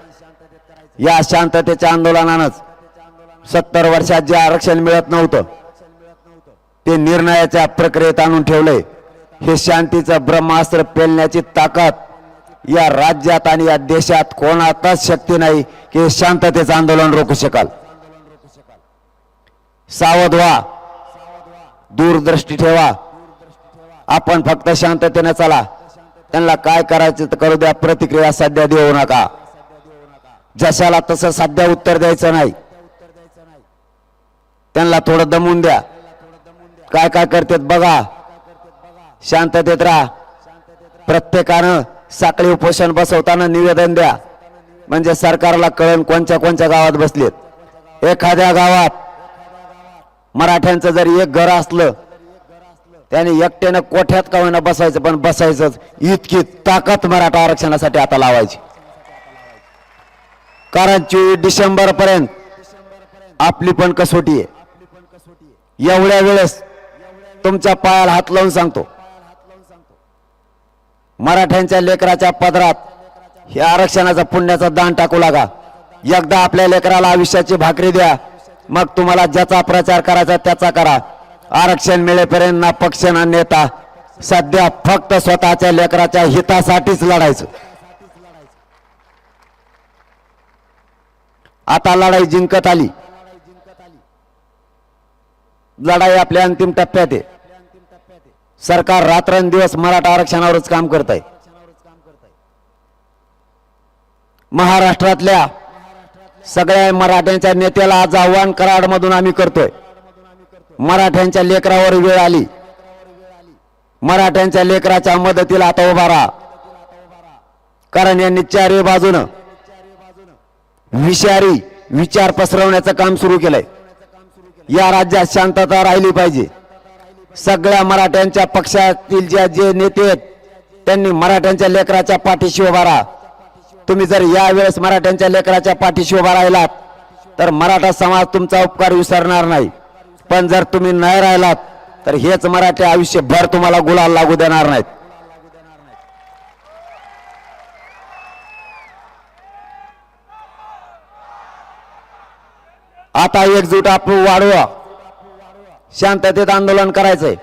या शांततेच्या आंदोलनानंच 70 वर्षात जे आरक्षण मिळत नव्हतं ते निर्णयाच्या प्रक्रियेत आणून ठेवलंय. हे शांतीचं ब्रह्मास्त्र पेलण्याची ताकद या राज्यात आणि या देशात कोणातच शक्ती नाही की शांततेचं आंदोलन रोखू शकाल. सावध व्हा, दूरदृष्टी ठेवा. आपण फक्त शांततेने चला. त्यांना काय करायचं तर करू द्या, प्रतिक्रिया सध्या देऊ नका. जशाला तसं सध्या उत्तर द्यायचं नाही. त्यांना थोडं दमून द्या. काय काय करतात बघा. शांततेत राहा. प्रत्येकानं साखळी उपोषण बसवताना निवेदन द्या, म्हणजे सरकारला कळण कोणत्या कोणत्या गावात बसलेत. एखाद्या गावात मराठ्यांचं जर एक घर असलं त्याने एकट्यानं कोठ्यात का होईना बसायचं, पण बसायचंच. इतकी ताकद मराठा आरक्षणासाठी आता लावायची. कारण 24 डिसेंबर पर्यंत आपली पण कसोटी आहे. एवढ्या वेळेस तुमच्या पायाला हात लावून सांगतो, मराठ्यांच्या लेकराच्या पदरात हे आरक्षणाचा पुण्याचा दान टाकू लागा. एकदा आपल्या लेकराला आयुष्याची भाकरी द्या, मग तुम्हाला ज्याचा प्रचार करायचा त्याचा करा. आरक्षण मिळेपर्यंत ना पक्ष ना नेता, सध्या फक्त स्वतःच्या लेकराच्या हितासाठीच लढायचं. आता लढाई जिंकत आली. लढाई आपल्या अंतिम टप्प्यात आहे. सरकार रात्रंदिवस मराठा आरक्षणावरच काम करत आहे. महाराष्ट्रातल्या सगळ्या मराठ्यांच्या नेत्याला आज आव्हान कराडमधून आम्ही करतोय. मराठ्यांच्या लेकरावर वेळ आली. मराठ्यांच्या लेकराच्या मदतीला आता उभा राहा. कारण यांनी चारही बाजूनं विषारी विचार पसरवण्याचं काम सुरू केलंय. या राज्यात शांतता राहिली पाहिजे. सगळ्या मराठ्यांच्या पक्षातील जे नेते आहेत त्यांनी मराठ्यांच्या लेकराच्या पाठीशी उभा राहा. तुम्ही जर यावेळेस मराठ्यांच्या लेकराच्या पाठीशी उभा राहिलात तर मराठा समाज तुमचा उपकार विसरणार नाही. पण जर तुम्ही नाही राहिलात तर हेच मराठी आयुष्यभर तुम्हाला गुलाल लागू देणार नाहीत. आता एकजूट आपण वाढवा. शांततेत आंदोलन करायचंय.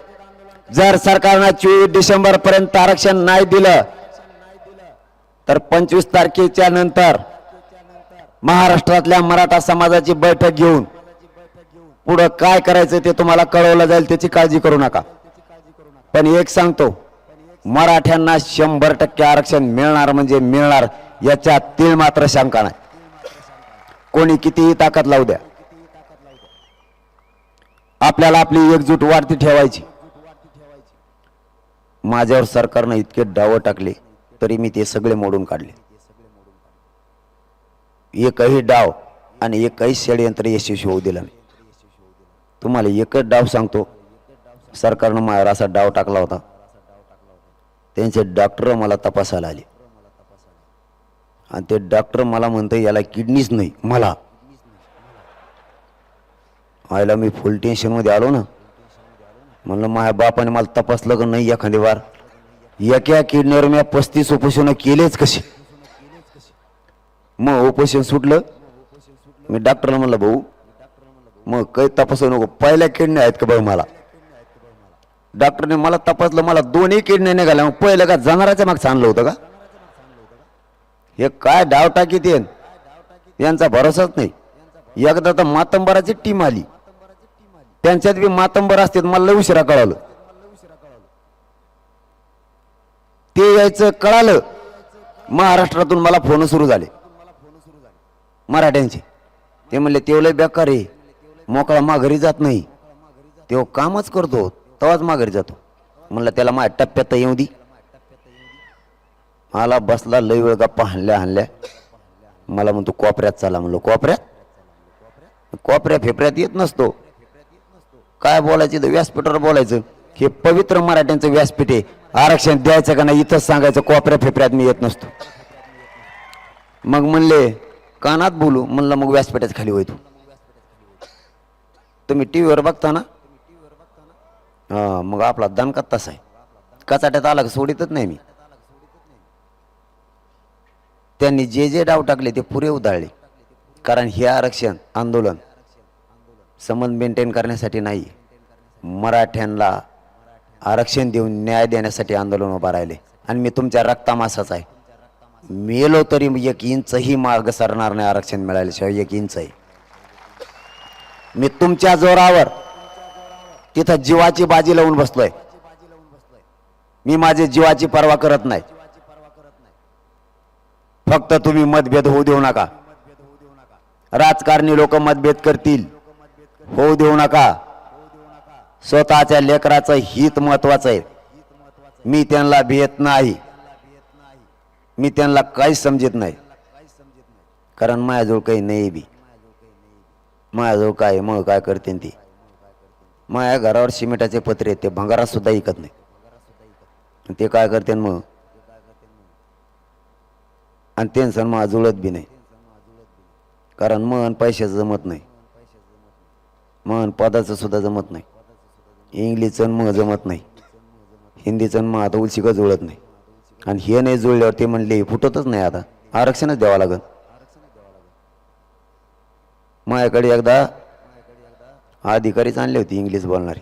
जर सरकारने 24 डिसेंबर पर्यंत आरक्षण नाही दिलं तर 25 तारखेच्या नंतर महाराष्ट्रातल्या मराठा समाजाची बैठक घेऊन पुढे काय करायचं ते तुम्हाला कळवलं जाईल. त्याची काळजी करू नका. पण एक सांगतो, मराठ्यांना 100% आरक्षण मिळणार म्हणजे मिळणार, याच्यात तीळ मात्र शंका नाही. कोणी कितीही ताकद लावू द्या, आपल्याला आपली एकजूट वाढती ठेवायची. माझ्यावर सरकारने इतके डाव टाकले तरी मी ते सगळे मोडून काढले. एकही डाव आणि एकही षडयंत्र यशस्वी होऊ दिलं नाही. तुम्हाला एकच डाव सांगतो, सरकारनं माझ्यावर असा डाव टाकला होता. त्यांचे डॉक्टर मला तपासायला आले आणि ते डॉक्टर मला म्हणते याला किडनीच नाही. मला आयला मी फुल टेन्शन मध्ये आलो ना. म्हणलं माझ्या बापाने मला तपासलं का नाही एखादी वार. एका किडनीवर मी 35 उपोषण केलेच कसे. मग उपोषण सुटलं. मी डॉक्टरला म्हणलं भाऊ मग काही तपासू नको, पहिल्या किडनी आहेत का भाऊ मला. डॉक्टरने मला तपासलं, मला 2ही किडनी निघाल्या. मग पहिलं का जनावराच्या मागचं आणलं होतं का. हे काय डाव टाकीत यांचा भरोसाच नाही. एकदा तर मातंबराची टीम आली, त्यांच्यात बी मातंबर असतात. मला लय उशिरा कळालं. ते यायचं कळालं, महाराष्ट्रातून मला फोन सुरू झाले मराठ्यांचे. ते म्हणले तेवढे बेकार आहे, मोकळा माघारी जात नाही, तेव्हा कामच करतो तेव्हाच माघारी जातो. म्हणलं त्याला माझ्या टप्प्यात येऊ दी. मला बसला लई वेळ गप्पा हाणल्या मला म्हणतो कोपऱ्यात चला. म्हणलो कोपऱ्यात? कोपऱ्या फेपऱ्यात येत नसतो. काय बोलायचं तर व्यासपीठावर बोलायचं. हे पवित्र मराठ्यांचं व्यासपीठ आहे. आरक्षण द्यायचं का नाही इथंच सांगायचं. कोपऱ्या फेपऱ्यात मी येत नसतो. मग म्हणले कानात बोलू. म्हणलं मग व्यासपीठाच्या खाली होय तू. तुम्ही टीव्हीवर बघता ना. हा मग आपला दणका तसा आहे. कचाट्यात आला सोडितच नाही मी. त्यांनी जे डाव टाकले ते पुरे उधळले. कारण हे आरक्षण आंदोलन संबंध मेंटेन करण्यासाठी नाही, मराठ्यांना आरक्षण देऊन न्याय देण्यासाठी आंदोलन उभा राहिले. आणि मी तुमच्या रक्तामासाचा आहे. मेलो तरी 1 इंचही मार्ग सरणार नाही आरक्षण मिळाल्याशिवाय. 1 इंचही. मी तुमच्या जोरावर तिथं जीवाची बाजी लावून बसलोय. मी माझे जीवाची पर्वा करत नाही. फक्त तुम्ही मतभेद होऊ देऊ नका. राजकारणी लोक मतभेद करतील, होऊ देऊ नका. स्वतःच्या लेकराचं हित महत्वाचं आहे. मी त्यांना भेट नाही. मी त्यांना काहीच समजत नाही. कारण माझ्याजवळ काही नाही बी. माझ्याजवळ काय मग काय करते ती. माझ्या घरावर सिमेंटाचे पत्रे आहेत, ते भंगारात सुद्धा ऐकत नाही. ते काय करते मग. आणि टेन्शन मला जुळत बी नाही. कारण मन पैशाचं जमत नाही, मन पदाचं सुद्धा जमत नाही. इंग्लिशचं मग जमत नाही, हिंदीचं मग आता उलशिक जुळत नाही. आणि हे नाही जुळल्यावर ते म्हणले फुटतच नाही. आता आरक्षणच द्यावं लागेल. माझ्याकडे एकदा अधिकारीच आणले होते इंग्लिश बोलणारे.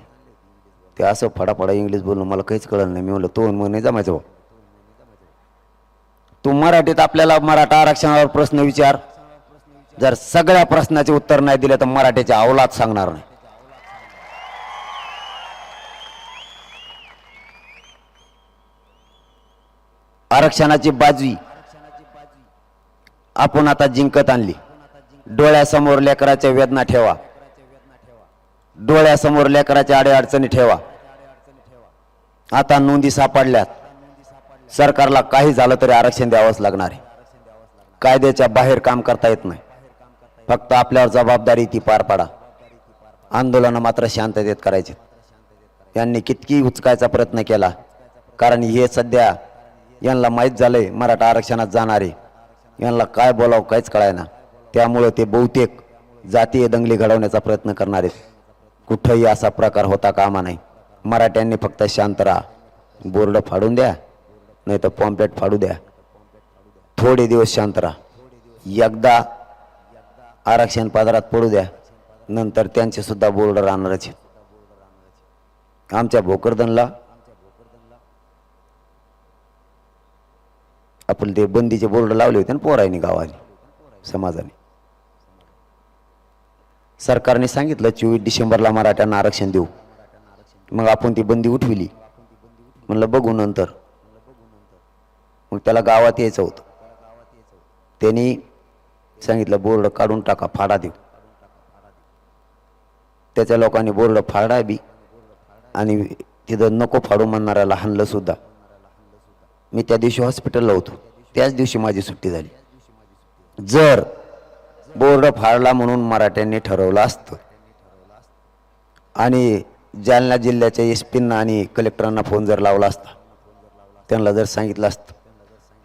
ते असं फडाफडा इंग्लिश बोलणं मला काहीच कळलं नाही. मी म्हणलं तो मग नाही जमायचं. तू मराठीत आपल्याला मराठा आरक्षणावर प्रश्न विचार. जर सगळ्या प्रश्नाचे उत्तर नाही दिले तर मराठीचे अवलाद सांगणार नाही. आरक्षणाची बाजी आपण आता जिंकत आणली. डोळ्यासमोर लेकराच्या वेदना ठेवा. डोळ्यासमोर लेकराच्या अडचणी ठेवा. आता नोंदी सापडल्यात. सरकारला काही झालं तरी आरक्षण द्यावंच लागणार आहे. कायद्याच्या बाहेर काम करता येत नाही. फक्त आपल्यावर जबाबदारी ती पार पाडा. आंदोलन मात्र शांततेत करायचे. यांनी किती उचकायचा प्रयत्न केला. कारण हे सध्या यांना माहीत झालंय मराठा आरक्षणात जाणारे. यांना काय बोलावं काहीच कळायना. त्यामुळे ते बहुतेक जातीय दंगली घडवण्याचा प्रयत्न करणार आहेत. कुठंही असा प्रकार होता कामा नाही. मराठ्यांनी फक्त शांत राहा. बोर्ड फाडून द्या नाही तर पॉम्पलेट फाडू द्या. थोडे दिवस शांत राहा. एकदा आरक्षण पदरात पडू द्या, नंतर त्यांचे सुद्धा बोर्ड राहणारच. आमच्या भोकरदनला आपण ते बंदीचे बोर्ड लावले होते ना पोरांनी, गावाने, समाजाने. सरकारने सांगितलं 24 डिसेंबरला मराठ्यांना आरक्षण देऊ. मग आपण ती बंदी उठविली. म्हणलं बघू नंतर. मग त्याला गावात यायचं होतं. त्यांनी सांगितलं बोर्ड काढून टाका, फाडा देऊ. त्याच्या लोकांनी बोर्ड फाडा बी आणि तिथं नको फाडू म्हणणाऱ्याला हाणलं सुद्धा. मी त्या दिवशी हॉस्पिटलला होतो. त्याच दिवशी माझी सुट्टी झाली. जर बोर्ड फाडला म्हणून मराठ्यांनी ठरवलं असतं आणि जालना जिल्ह्याच्या एसपींना आणि कलेक्टरांना फोन जर लावला असता, त्यांना जर सांगितलं असतं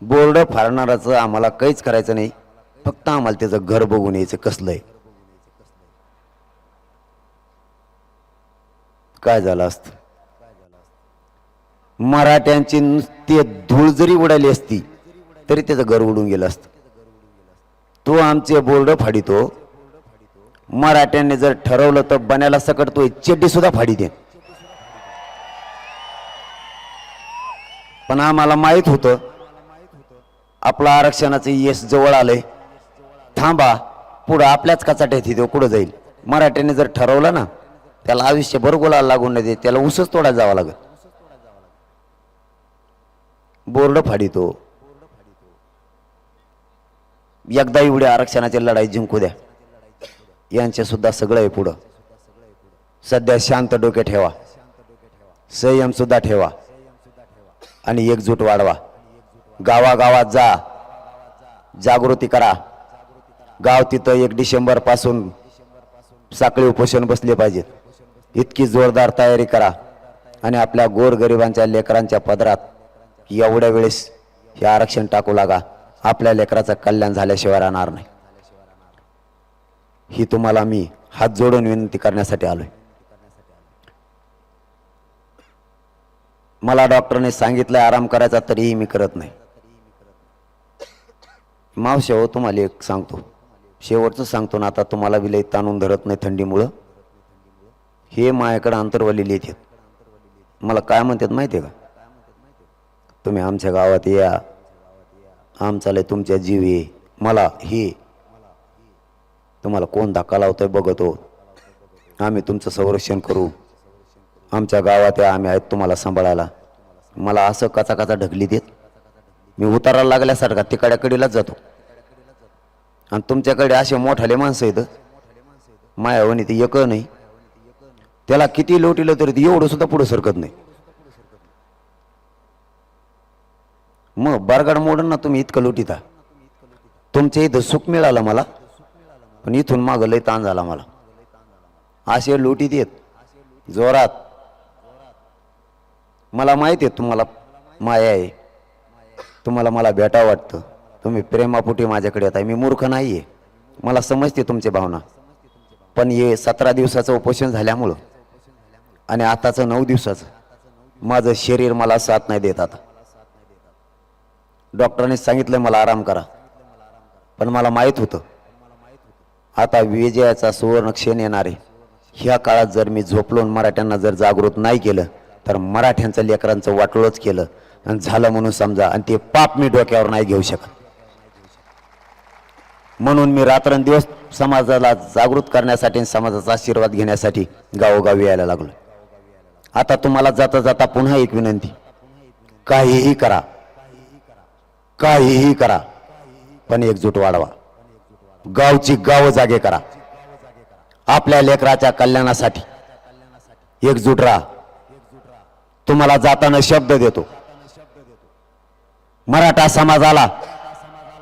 बोर्ड फाडणाराचं आम्हाला काहीच करायचं नाही, फक्त आम्हाला त्याचं घर बघून यायचं कसलं आहे, काय झालं असतं. मराठ्यांची नुसती धूळ जरी उडाली असती तरी त्याचं घर उडून गेलं असतं. तो आमचे बोर्ड फाडितो. मराठ्यांनी जर ठरवलं तर बनायला सकट तो चड्डी सुद्धा फाडी दे. पण आम्हाला माहित होतं आपलं आरक्षणाचं यश जवळ आलंय. थांबा, पुढं आपल्याच कचाट्यात तो कुठं जाईल. मराठ्यांनी जर ठरवलं ना, त्याला आयुष्यभर गोलाला लागून नाही देत, त्याला उसच तोडा जावं लागेल. बोर्ड फाडितो. एकदा एवढी आरक्षणाची लढाई जिंकू द्या. यांचे सुद्धा सगळं आहे पुढं. सध्या शांत डोके ठेवा. संयम सुद्धा ठेवा आणि एकजूट वाढवा. गावागावात जा, जागृती करा. गाव तिथं 1 डिसेंबर पासून साखळी उपोषण बसले पाहिजेत. इतकी जोरदार तयारी करा आणि आपल्या गोरगरिबांच्या लेकरांच्या पदरात एवढ्या वेळेस हे आरक्षण टाकू लागा. आपल्या लेकराचं कल्याण झाल्याशिवाय राहणार नाही. ही तुम्हाला मी हात जोडून विनंती करण्यासाठी आलोय. मला डॉक्टरने सांगितलं आराम करायचा, तरीही मी करत नाही. मावशी हो, तुम्हाला एक सांगतो, शेवटचं सांगतो ना, आता तुम्हाला विलय ताणून धरत नाही थंडीमुळं. हे माझ्याकडे अंतरवली येतात. मला काय म्हणतात माहिती आहे का? तुम्ही आमच्या गावात या, आमचा लय तुमच्या जीव आहे. मला हे तुम्हाला कोण धक्का लावतोय बघतो, आम्ही तुमचं संरक्षण करू, आमच्या गावात या, आम्ही आहेत तुम्हाला सांभाळायला. मला असं कचा कचा ढकली देत. मी उतारायला लागल्यासारखा तिकड्या कडीलाच जातो. आणि तुमच्याकडे असे मोठाले माणसं आहेत मायावणी, ते एक नाही. त्याला किती लोटिलं तरी ते एवढं सुद्धा पुढे सरकत नाही. मग बरगाड मोडून ना तुम्ही इतकं लोटीता. तुमच्या इथं सुख मिळालं मला, पण इथून मागं लय ताण झाला मला. असे लोटीत येत जोरात. मला माहिती आहे तुम्हाला माया आहे, तुम्हाला मला भेटावं वाटतं. तुम्ही प्रेमापोटी माझ्याकडे येत आहे. मी मूर्ख नाही आहे, मला समजते तुमची भावना. पण हे 17 दिवसाचं उपोषण झाल्यामुळं आणि आताचं 9 दिवसाचं माझं शरीर मला साथ नाही देत. आता डॉक्टरांनी सांगितलं मला आराम करा, पण मला माहीत होतं आता विजयाचा सुवर्ण क्षण येणार आहे. ह्या काळात जर मी झोपलो मराठ्यांना जर जागृत नाही केलं तर मराठ्यांचं लेकरांचं वाटोळच केलं आणि झालं म्हणून समजा, आणि ते पाप मी डोक्यावर नाही घेऊ शकत. म्हणून मी रात्रंदिवस समाजाला जागृत करण्यासाठी, समाजाचा आशीर्वाद घेण्यासाठी गावोगावी यायला लागलो. आता तुम्हाला जाता जाता पुन्हा एक विनंती, काहीही करा, काहीही करा, पण एकजूट वाढवा. गावची गाव जागे करा. आपल्या लेकराच्या कल्याणासाठी एकजूट राहा. तुम्हाला जाताना शब्द देतो, मराठा समाजाला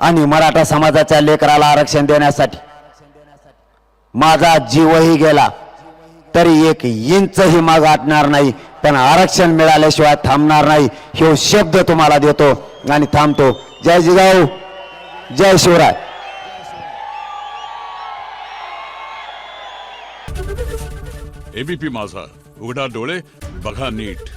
आणि मराठा समाजाच्या लेकराला आरक्षण देण्यासाठी माझा जीवही गेला तरी 1 इंचही माग हटणार नाही, पण आरक्षण मिळाल्याशिवाय थांबणार नाही. हे शब्द तुम्हाला देतो आणि थांबतो. जय जिजाऊ, जय शिवराय. एबीपी माझा, उघडा डोळे बघा नीट.